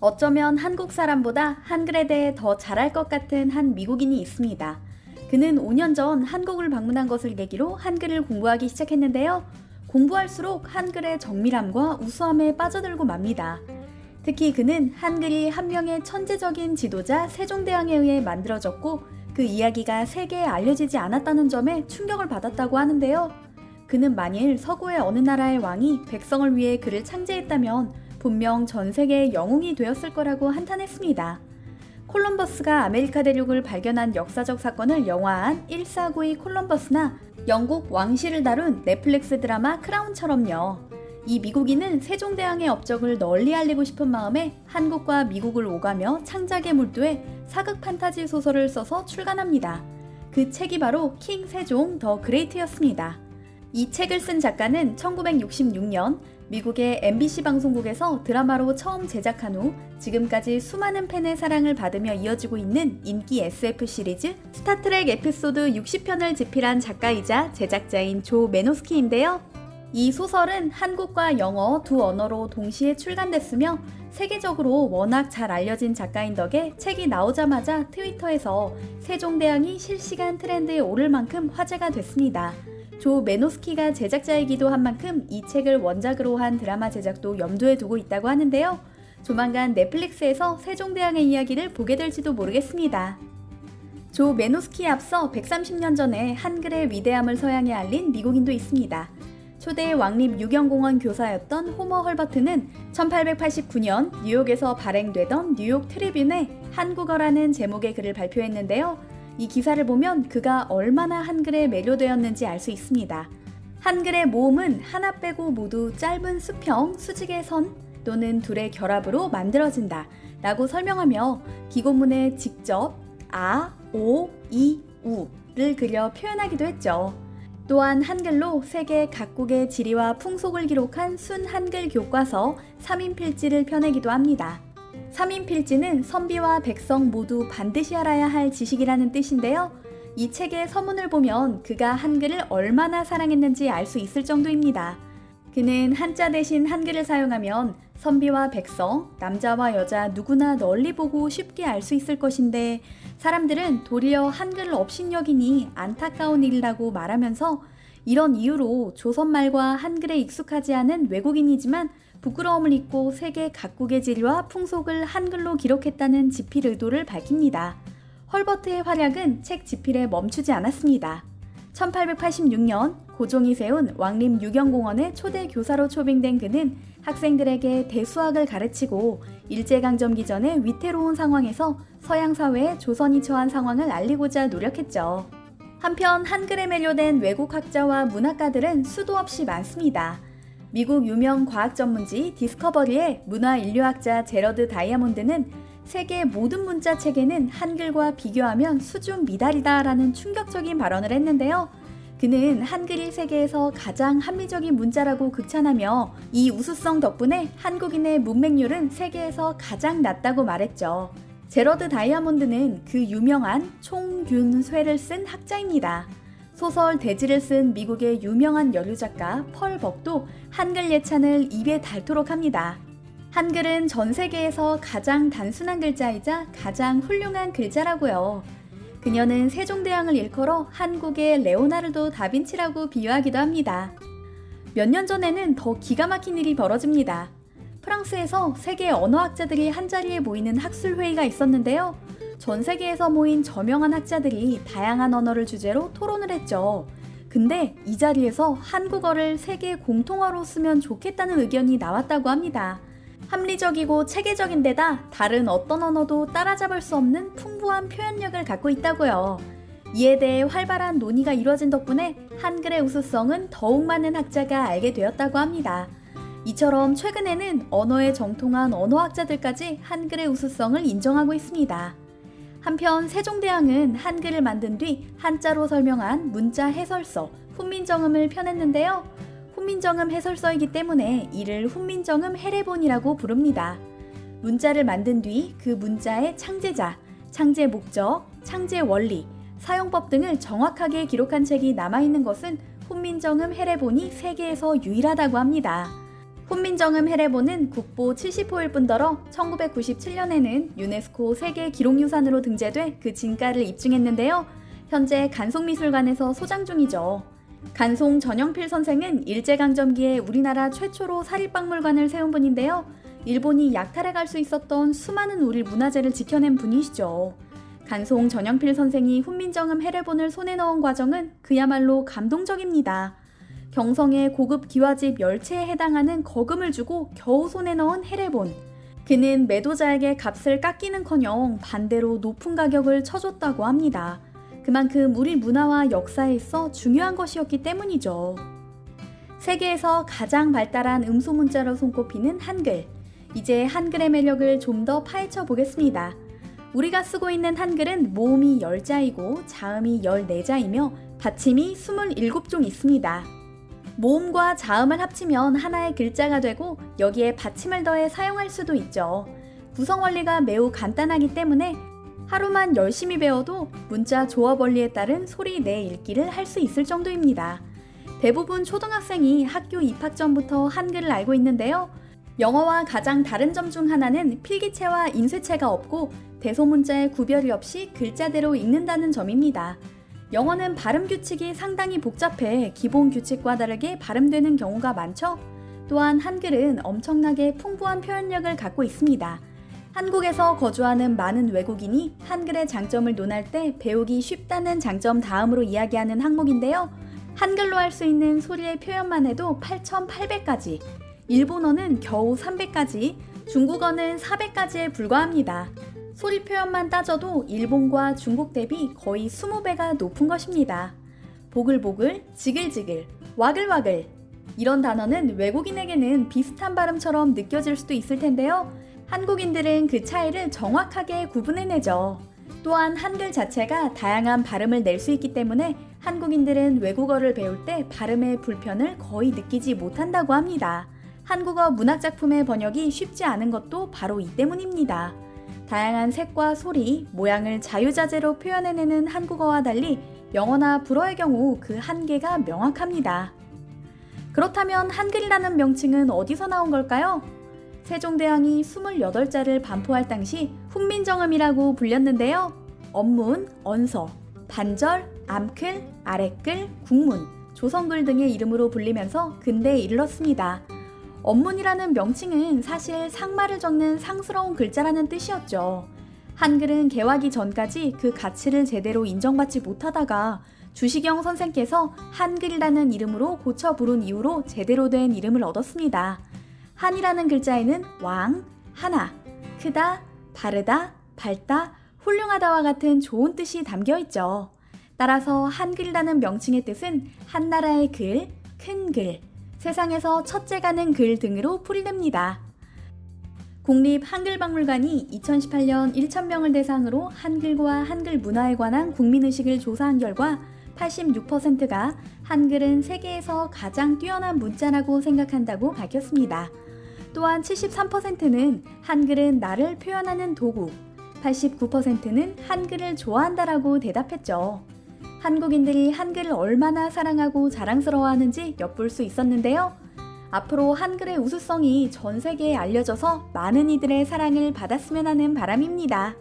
어쩌면 한국 사람보다 한글에 대해 더 잘할 것 같은 한 미국인이 있습니다. 그는 5년 전 한국을 방문한 것을 계기로 한글을 공부하기 시작했는데요. 공부할수록 한글의 정밀함과 우수함에 빠져들고 맙니다. 특히 그는 한글이 한 명의 천재적인 지도자 세종대왕에 의해 만들어졌고 그 이야기가 세계에 알려지지 않았다는 점에 충격을 받았다고 하는데요. 그는 만일 서구의 어느 나라의 왕이 백성을 위해 글을 창제했다면 분명 전 세계의 영웅이 되었을 거라고 한탄했습니다. 콜럼버스가 아메리카 대륙을 발견한 역사적 사건을 영화한 1492 콜럼버스나 영국 왕실을 다룬 넷플릭스 드라마 크라운처럼요. 이 미국인은 세종대왕의 업적을 널리 알리고 싶은 마음에 한국과 미국을 오가며 창작에 몰두해 사극 판타지 소설을 써서 출간합니다. 그 책이 바로 킹 세종 더 그레이트였습니다. 이 책을 쓴 작가는 1966년 미국의 MBC 방송국에서 드라마로 처음 제작한 후 지금까지 수많은 팬의 사랑을 받으며 이어지고 있는 인기 SF 시리즈 스타트렉 에피소드 60편을 집필한 작가이자 제작자인 조 메노스키인데요. 이 소설은 한국과 영어 두 언어로 동시에 출간됐으며 세계적으로 워낙 잘 알려진 작가인 덕에 책이 나오자마자 트위터에서 세종대왕이 실시간 트렌드에 오를 만큼 화제가 됐습니다. 조 메노스키가 제작자이기도 한 만큼 이 책을 원작으로 한 드라마 제작도 염두에 두고 있다고 하는데요. 조만간 넷플릭스에서 세종대왕의 이야기를 보게 될지도 모르겠습니다. 조 메노스키에 앞서 130년 전에 한글의 위대함을 서양에 알린 미국인도 있습니다. 초대 왕립 유경공원 교사였던 호머 헐버트는 1889년 뉴욕에서 발행되던 뉴욕 트리뷴에 한국어라는 제목의 글을 발표했는데요. 이 기사를 보면 그가 얼마나 한글에 매료되었는지 알 수 있습니다. 한글의 모음은 하나 빼고 모두 짧은 수평, 수직의 선 또는 둘의 결합으로 만들어진다 라고 설명하며 기고문에 직접 아, 오, 이, 우를 그려 표현하기도 했죠. 또한 한글로 세계 각국의 지리와 풍속을 기록한 순 한글 교과서 3인필지를 펴내기도 합니다. 3인필지는 선비와 백성 모두 반드시 알아야 할 지식이라는 뜻인데요. 이 책의 서문을 보면 그가 한글을 얼마나 사랑했는지 알 수 있을 정도입니다. 그는 한자 대신 한글을 사용하면 선비와 백성, 남자와 여자 누구나 널리 보고 쉽게 알 수 있을 것인데 사람들은 도리어 한글을 업신여기니 안타까운 일이라고 말하면서 이런 이유로 조선말과 한글에 익숙하지 않은 외국인이지만 부끄러움을 잊고 세계 각국의 지리와 풍속을 한글로 기록했다는 집필 의도를 밝힙니다. 헐버트의 활약은 책 집필에 멈추지 않았습니다. 1886년 고종이 세운 왕립 유경공원의 초대 교사로 초빙된 그는 학생들에게 대수학을 가르치고 일제강점기 전에 위태로운 상황에서 서양 사회에 조선이 처한 상황을 알리고자 노력했죠. 한편 한글에 매료된 외국 학자와 문학가들은 수도 없이 많습니다. 미국 유명 과학 전문지 디스커버리의 문화인류학자 제러드 다이아몬드는 세계 모든 문자 체계는 한글과 비교하면 수준 미달이다 라는 충격적인 발언을 했는데요. 그는 한글이 세계에서 가장 합리적인 문자라고 극찬하며 이 우수성 덕분에 한국인의 문맹률은 세계에서 가장 낮다고 말했죠. 제러드 다이아몬드는 그 유명한 총균쇠를 쓴 학자입니다. 소설 대지를 쓴 미국의 유명한 여류작가 펄 벅도 한글 예찬을 입에 닳도록 합니다. 한글은 전 세계에서 가장 단순한 글자이자 가장 훌륭한 글자라고요. 그녀는 세종대왕을 일컬어 한국의 레오나르도 다빈치라고 비유하기도 합니다. 몇 년 전에는 더 기가 막힌 일이 벌어집니다. 프랑스에서 세계 언어학자들이 한자리에 모이는 학술회의가 있었는데요. 전 세계에서 모인 저명한 학자들이 다양한 언어를 주제로 토론을 했죠. 근데 이 자리에서 한국어를 세계 공통어로 쓰면 좋겠다는 의견이 나왔다고 합니다. 합리적이고 체계적인 데다 다른 어떤 언어도 따라잡을 수 없는 풍부한 표현력을 갖고 있다고요. 이에 대해 활발한 논의가 이루어진 덕분에 한글의 우수성은 더욱 많은 학자가 알게 되었다고 합니다. 이처럼 최근에는 언어에 정통한 언어학자들까지 한글의 우수성을 인정하고 있습니다. 한편 세종대왕은 한글을 만든 뒤 한자로 설명한 문자 해설서 훈민정음을 펴냈는데요. 훈민정음 해설서이기 때문에 이를 훈민정음 해례본이라고 부릅니다. 문자를 만든 뒤 그 문자의 창제자, 창제 목적, 창제 원리, 사용법 등을 정확하게 기록한 책이 남아있는 것은 훈민정음 해례본이 세계에서 유일하다고 합니다. 훈민정음 해례본은 국보 70호일 뿐더러 1997년에는 유네스코 세계 기록유산으로 등재돼 그 진가를 입증했는데요. 현재 간송미술관에서 소장 중이죠. 간송 전영필 선생은 일제강점기에 우리나라 최초로 사립박물관을 세운 분인데요. 일본이 약탈해 갈 수 있었던 수많은 우리 문화재를 지켜낸 분이시죠. 간송 전영필 선생이 훈민정음 해례본을 손에 넣은 과정은 그야말로 감동적입니다. 경성의 고급 기와집 10채에 해당하는 거금을 주고 겨우 손에 넣은 해례본. 그는 매도자에게 값을 깎이는커녕 반대로 높은 가격을 쳐줬다고 합니다. 그만큼 우리 문화와 역사에 있어 중요한 것이었기 때문이죠. 세계에서 가장 발달한 음소문자로 손꼽히는 한글. 이제 한글의 매력을 좀 더 파헤쳐 보겠습니다. 우리가 쓰고 있는 한글은 모음이 10자이고 자음이 14자이며 받침이 27종 있습니다. 모음과 자음을 합치면 하나의 글자가 되고 여기에 받침을 더해 사용할 수도 있죠. 구성 원리가 매우 간단하기 때문에 하루만 열심히 배워도 문자 조합 원리에 따른 소리 내 읽기를 할 수 있을 정도입니다. 대부분 초등학생이 학교 입학 전부터 한글을 알고 있는데요. 영어와 가장 다른 점 중 하나는 필기체와 인쇄체가 없고 대소문자의 구별이 없이 글자대로 읽는다는 점입니다. 영어는 발음 규칙이 상당히 복잡해 기본 규칙과 다르게 발음되는 경우가 많죠. 또한 한글은 엄청나게 풍부한 표현력을 갖고 있습니다. 한국에서 거주하는 많은 외국인이 한글의 장점을 논할 때 배우기 쉽다는 장점 다음으로 이야기하는 항목인데요. 한글로 할 수 있는 소리의 표현만 해도 8,800가지, 일본어는 겨우 300가지, 중국어는 400가지에 불과합니다. 소리 표현만 따져도 일본과 중국 대비 거의 20배가 높은 것입니다. 보글보글, 지글지글, 와글와글 이런 단어는 외국인에게는 비슷한 발음처럼 느껴질 수도 있을 텐데요. 한국인들은 그 차이를 정확하게 구분해내죠. 또한 한글 자체가 다양한 발음을 낼 수 있기 때문에 한국인들은 외국어를 배울 때 발음의 불편을 거의 느끼지 못한다고 합니다. 한국어 문학작품의 번역이 쉽지 않은 것도 바로 이 때문입니다. 다양한 색과 소리, 모양을 자유자재로 표현해내는 한국어와 달리 영어나 불어의 경우 그 한계가 명확합니다. 그렇다면 한글이라는 명칭은 어디서 나온 걸까요? 세종대왕이 28자를 반포할 당시 훈민정음이라고 불렸는데요. 언문, 언서, 반절, 암클, 아랫글, 국문, 조성글 등의 이름으로 불리면서 근대에 이르렀습니다. 언문이라는 명칭은 사실 상말을 적는 상스러운 글자라는 뜻이었죠. 한글은 개화기 전까지 그 가치를 제대로 인정받지 못하다가 주시경 선생께서 한글이라는 이름으로 고쳐 부른 이후로 제대로 된 이름을 얻었습니다. 한이라는 글자에는 왕, 하나, 크다, 바르다, 밝다, 훌륭하다와 같은 좋은 뜻이 담겨 있죠. 따라서 한글이라는 명칭의 뜻은 한나라의 글, 큰 글, 세상에서 첫째가는 글 등으로 풀이됩니다. 국립한글박물관이 2018년 1,000명을 대상으로 한글과 한글 문화에 관한 국민의식을 조사한 결과 86%가 한글은 세계에서 가장 뛰어난 문자라고 생각한다고 밝혔습니다. 또한 73%는 한글은 나를 표현하는 도구, 89%는 한글을 좋아한다라고 대답했죠. 한국인들이 한글을 얼마나 사랑하고 자랑스러워하는지 엿볼 수 있었는데요. 앞으로 한글의 우수성이 전 세계에 알려져서 많은 이들의 사랑을 받았으면 하는 바람입니다.